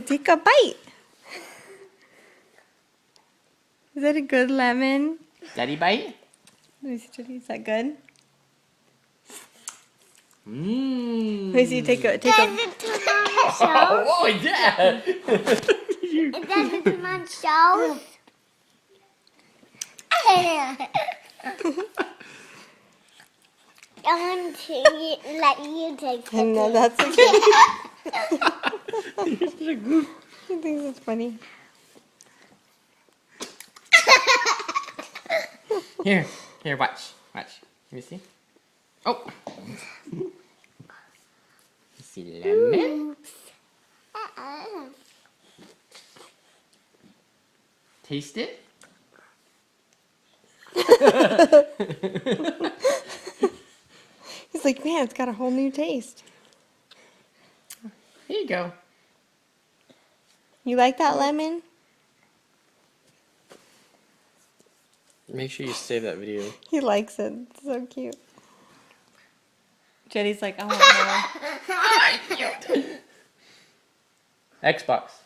Take a bite. Is that a good lemon? Daddy bite? Is that good? Mmm. Let me see, take a. Does it turn on shows? Oh, yeah. It doesn't turn on shows? I want to let you take it. No, that's okay. You're such a goof. He thinks it's funny. Here, watch. Let me see. Oh. You see lemon? Taste it. He's like, man, it's got a whole new taste. Here you go. You like that lemon? Make sure you save that video. He likes it. It's so cute. Jetty's like, I want more. Xbox.